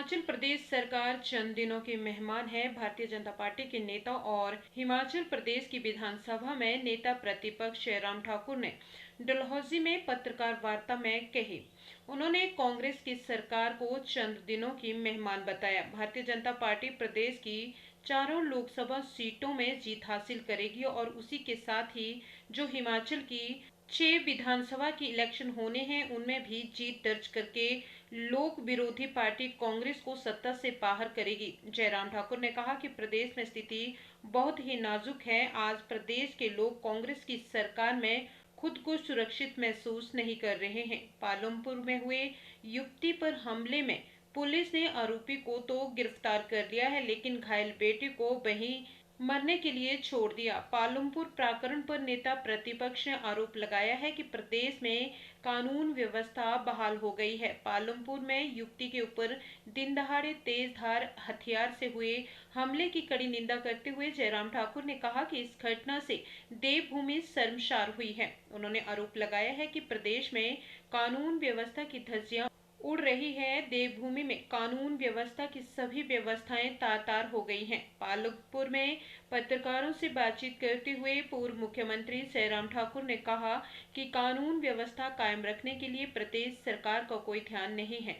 हिमाचल प्रदेश सरकार चंद दिनों की मेहमान है। भारतीय जनता पार्टी के नेता और हिमाचल प्रदेश की विधानसभा में नेता प्रतिपक्ष जयराम ठाकुर ने डलहौजी में पत्रकार वार्ता में कही। उन्होंने कांग्रेस की सरकार को चंद दिनों की मेहमान बताया। भारतीय जनता पार्टी प्रदेश की चारों लोकसभा सीटों में जीत हासिल करेगी और उसी के साथ ही जो हिमाचल की 6 विधानसभा की इलेक्शन होने हैं उनमें भी जीत दर्ज करके लोक विरोधी पार्टी कांग्रेस को सत्ता से बाहर करेगी। जयराम ठाकुर ने कहा कि प्रदेश में स्थिति बहुत ही नाजुक है। आज प्रदेश के लोग कांग्रेस की सरकार में खुद को सुरक्षित महसूस नहीं कर रहे हैं। पालमपुर में हुए युवती पर हमले में पुलिस ने आरोपी को तो गिरफ्तार कर लिया है, लेकिन घायल बेटे को वहीं मरने के लिए छोड़ दिया। पालमपुर प्रकरण पर नेता प्रतिपक्ष ने आरोप लगाया है कि प्रदेश में कानून व्यवस्था बहाल हो गई है। पालमपुर में युवती के ऊपर दिन दहाड़े तेज धार हथियार से हुए हमले की कड़ी निंदा करते हुए जयराम ठाकुर ने कहा कि इस घटना से देवभूमि शर्मसार हुई है। उन्होंने आरोप लगाया है कि प्रदेश में कानून व्यवस्था की धज्जियां उड़ रही है। देवभूमि में कानून व्यवस्था की सभी व्यवस्थाएं तार-तार हो गई हैं। पालमपुर में पत्रकारों से बातचीत करते हुए पूर्व मुख्यमंत्री जयराम ठाकुर ने कहा कि कानून व्यवस्था कायम रखने के लिए प्रदेश सरकार का कोई ध्यान नहीं है।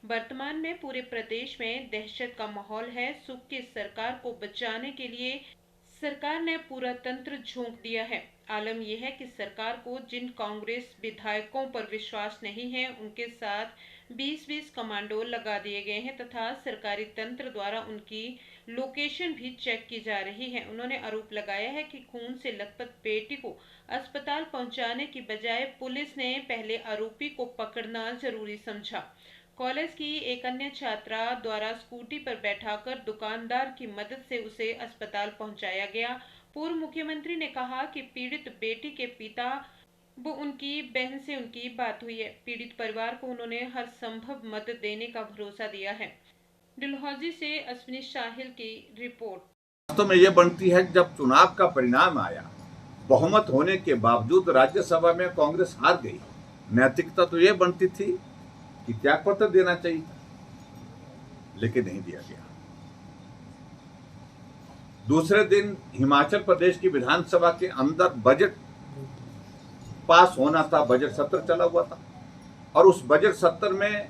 वर्तमान में पूरे प्रदेश में दहशत का माहौल है। सुख की सरकार को बचाने के लिए सरकार ने पूरा तंत्र झोंक दिया है। आलम यह है कि सरकार को जिन कांग्रेस विधायकों पर विश्वास नहीं है उनके साथ 20-20 कमांडो लगा दिए गए हैं तथा सरकारी तंत्र द्वारा उनकी लोकेशन भी चेक की जा रही है। उन्होंने आरोप लगाया है कि खून से लथपथ बेटी को अस्पताल पहुंचाने की बजाय पुलिस ने पहले आरोपी को पकड़ना जरूरी समझा। कॉलेज की एक अन्य छात्रा द्वारा स्कूटी पर बैठाकर दुकानदार की मदद से उसे अस्पताल पहुंचाया गया। पूर्व मुख्यमंत्री ने कहा कि पीड़ित बेटी के पिता वो उनकी बहन से उनकी बात हुई है। पीड़ित परिवार को उन्होंने हर संभव मदद देने का भरोसा दिया है। डलहौजी से अश्विनी साहिल की रिपोर्ट। वास्तव में ये बनती है जब चुनाव का परिणाम आया, बहुमत होने के बावजूद राज्यसभा में कांग्रेस हार गई। नैतिकता तो ये बनती थी कि त्यागपत्र देना चाहिए, लेकिन नहीं दिया गया। दूसरे दिन हिमाचल प्रदेश की विधानसभा के अंदर बजट पास होना था, बजट सत्र चला हुआ था और उस बजट सत्र में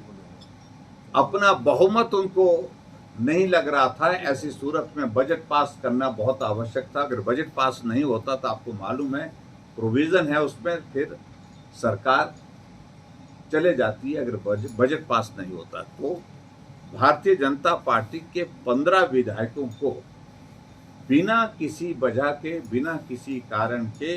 अपना बहुमत उनको नहीं लग रहा था। ऐसी सूरत में बजट पास करना बहुत आवश्यक था। अगर बजट पास नहीं होता तो आपको मालूम है प्रोविजन है उसमें, फिर सरकार चले जाती है। अगर बजट पास नहीं होता तो भारतीय जनता पार्टी के 15 विधायकों को बिना किसी वजह के, बिना किसी कारण के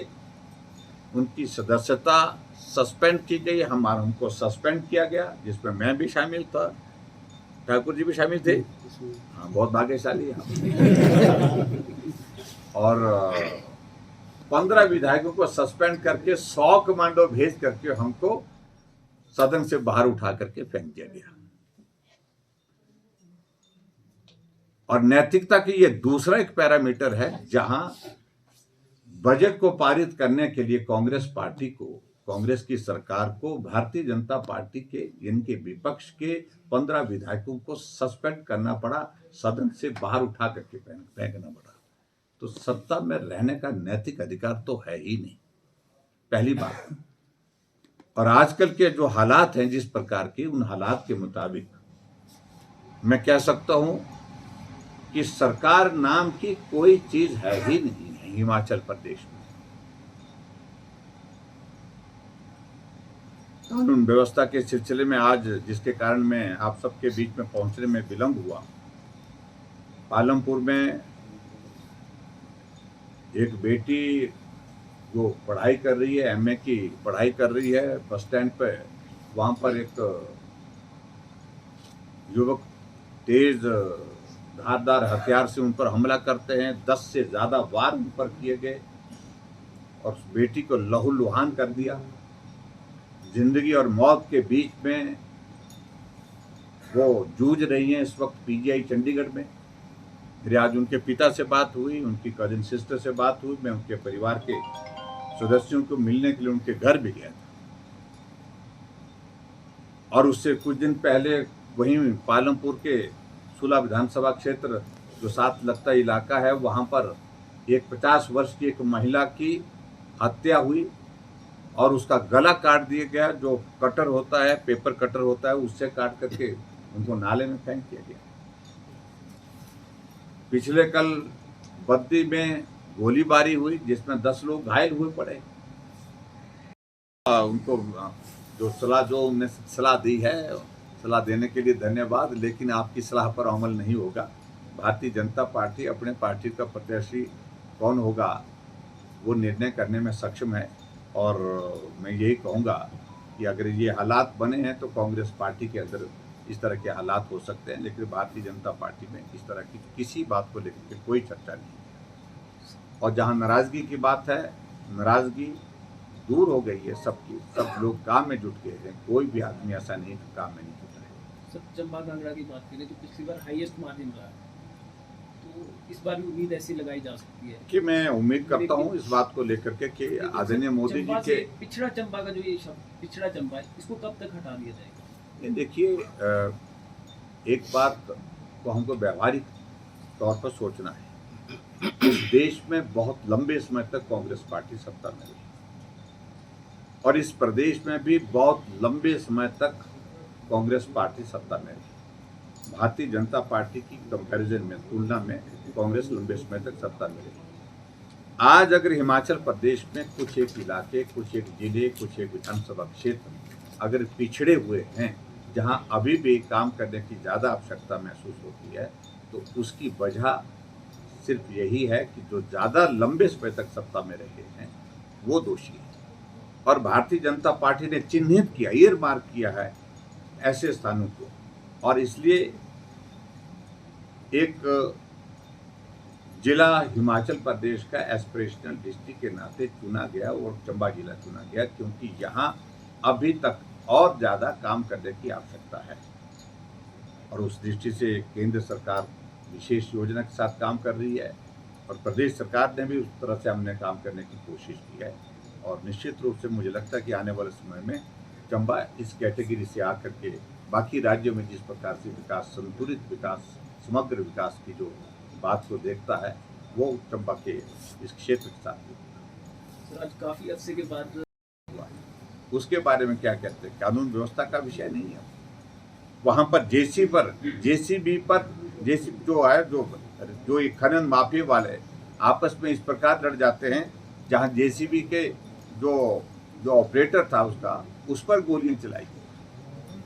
उनकी सदस्यता सस्पेंड की गई। हमको सस्पेंड किया गया, जिसमें मैं भी शामिल था, ठाकुर जी भी शामिल थे। हाँ, बहुत भाग्यशाली है। और 15 विधायकों को सस्पेंड करके 100 कमांडो भेज करके हमको सदन से बाहर उठा करके फेंक दिया गया। और नैतिकता की ये दूसरा एक पैरामीटर है जहां बजट को पारित करने के लिए कांग्रेस पार्टी को, कांग्रेस की सरकार को भारतीय जनता पार्टी के, इनके विपक्ष के 15 विधायकों को सस्पेंड करना पड़ा, सदन से बाहर उठा करके फेंकना पड़ा। तो सत्ता में रहने का नैतिक अधिकार तो है ही नहीं, पहली बात। और आजकल के जो हालात हैं जिस प्रकार के, उन हालात के मुताबिक मैं कह सकता हूं कि सरकार नाम की कोई चीज है ही नहीं है हिमाचल प्रदेश में। कानून व्यवस्था के सिलसिले में आज जिसके कारण मैं आप सबके बीच में पहुंचने में विलंब हुआ, पालमपुर में एक बेटी जो पढ़ाई कर रही है, एमए की पढ़ाई कर रही है, बस स्टैंड पे वहां पर एक युवक तेज धारदार हथियार से उन पर हमला करते हैं। 10 से ज्यादा वार उन पर किए गए और उस बेटी को लहूलुहान कर दिया। जिंदगी और मौत के बीच में वो जूझ रही हैं इस वक्त पीजीआई चंडीगढ़ में। मेरी आज उनके पिता से बात हुई, उनकी कजिन सिस्टर से बात हुई, मैं उनके परिवार के सदस्यों को मिलने के लिए उनके घर भी गया था। और उससे कुछ दिन पहले वहीं पालमपुर के सुला विधानसभा क्षेत्र जो सात लगता इलाका है, वहाँ पर एक 50 वर्ष की एक महिला की हत्या हुई और उसका गला काट दिया गया। जो कटर होता है, पेपर कटर होता है, उससे काट करके उनको नाले में फेंक दिया गया। पिछले कल बद्दी में गोलीबारी हुई जिसमें 10 लोग घायल हुए पड़े। उनको जो उन्होंने सलाह दी है, सलाह देने के लिए धन्यवाद, लेकिन आपकी सलाह पर अमल नहीं होगा। भारतीय जनता पार्टी अपने पार्टी का प्रत्याशी कौन होगा वो निर्णय करने में सक्षम है। और मैं यही कहूँगा कि अगर ये हालात बने हैं तो कांग्रेस पार्टी के अंदर इस तरह के हालात हो सकते हैं, लेकिन भारतीय जनता पार्टी में इस तरह की किसी बात को लेकर के कोई चर्चा नहीं। और जहाँ नाराजगी की बात है, नाराजगी दूर हो गई है सबकी, सब लोग काम में जुट गए हैं। कोई भी आदमी ऐसा नहीं कि काम में नहीं जुटा है। सर, चंबा कांगड़ा की बात करें तो पिछली बार हाईएस्ट मार्जिन रहा, तो इस बार भी उम्मीद ऐसी लगाई जा सकती है कि मैं उम्मीद करता हूं इस बात को लेकर के कि आदरणीय मोदी जी के पिछड़ा चंबा का जो ये शब्द पिछड़ा चंबा है, इसको कब तक हटा दिया जाएगा? देखिए, एक बात को हमको व्यवहारिक तौर पर सोचना है। इस देश में बहुत लंबे समय तक कांग्रेस पार्टी सत्ता में रही और इस प्रदेश में भी बहुत लंबे समय तक कांग्रेस पार्टी सत्ता में रही। भारतीय जनता पार्टी की कंपैरिजन में, तुलना में कांग्रेस लंबे समय तक सत्ता में रही। आज अगर हिमाचल प्रदेश में कुछ एक इलाके, कुछ एक जिले, कुछ एक विधानसभा क्षेत्र अगर पिछड़े हुए हैं, जहां अभी भी काम करने की ज़्यादा आवश्यकता महसूस होती है, तो उसकी वजह सिर्फ यही है कि जो ज़्यादा लंबे समय तक सत्ता में रहे हैं वो दोषी है। और भारतीय जनता पार्टी ने चिन्हित किया, ईयर मार्क किया है ऐसे स्थानों को, और इसलिए एक जिला हिमाचल प्रदेश का एस्पिरेशनल डिस्ट्रिक्ट के नाते चुना गया और चंबा जिला चुना गया, क्योंकि यहाँ अभी तक और ज़्यादा काम करने की आवश्यकता है। और उस दृष्टि से केंद्र सरकार विशेष योजना के साथ काम कर रही है और प्रदेश सरकार ने भी उस तरह से हमने काम करने की कोशिश की है। और निश्चित रूप से मुझे लगता है कि आने वाले समय में चंबा इस कैटेगरी से आकर के बाकी राज्यों में जिस प्रकार से विकास, संतुलित विकास, समग्र विकास की जो बात को देखता है, वो चंबा के इस क्षेत्र के साथ सर, आज काफ़ी अरसे के बाद हुआ है। उसके बारे में क्या कहते हैं, कानून व्यवस्था का विषय नहीं है। वहाँ पर जेसीबी जो है, जो ये खनन माफिया वाले आपस में इस प्रकार लड़ जाते हैं, जहाँ जेसीबी के जो ऑपरेटर था उस पर गोलियां चलाई गई।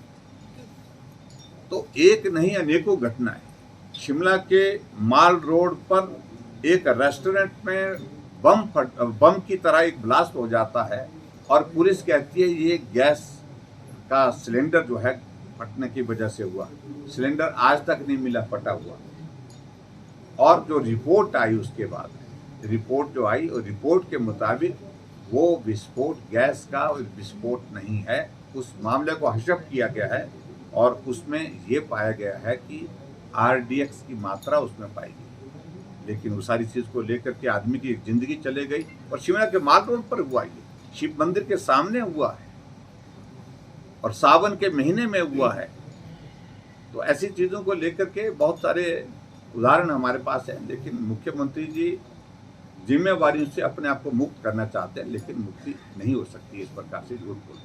तो एक नहीं अनेकों घटनाएं। शिमला के माल रोड पर एक रेस्टोरेंट में बम की तरह एक ब्लास्ट हो जाता है और पुलिस कहती है ये गैस का सिलेंडर जो है फटने की वजह से हुआ। सिलेंडर आज तक नहीं मिला फटा हुआ। और जो रिपोर्ट आई उसके बाद, रिपोर्ट जो आई और रिपोर्ट के मुताबिक वो विस्फोट गैस का विस्फोट नहीं है। उस मामले को हशफ किया गया है और उसमें ये पाया गया है कि RDX की मात्रा उसमें पाई गई। लेकिन वो सारी चीज़ को लेकर के आदमी की जिंदगी चले गई। और शिमला के माल रोड पर हुआ, ये शिव मंदिर के सामने हुआ है और सावन के महीने में हुआ है। तो ऐसी चीज़ों को लेकर के बहुत सारे उदाहरण हमारे पास है। लेकिन मुख्यमंत्री जी जिम्मेवारियों से अपने आप को मुक्त करना चाहते हैं, लेकिन मुक्ति नहीं हो सकती इस प्रकार से झूठ बोल।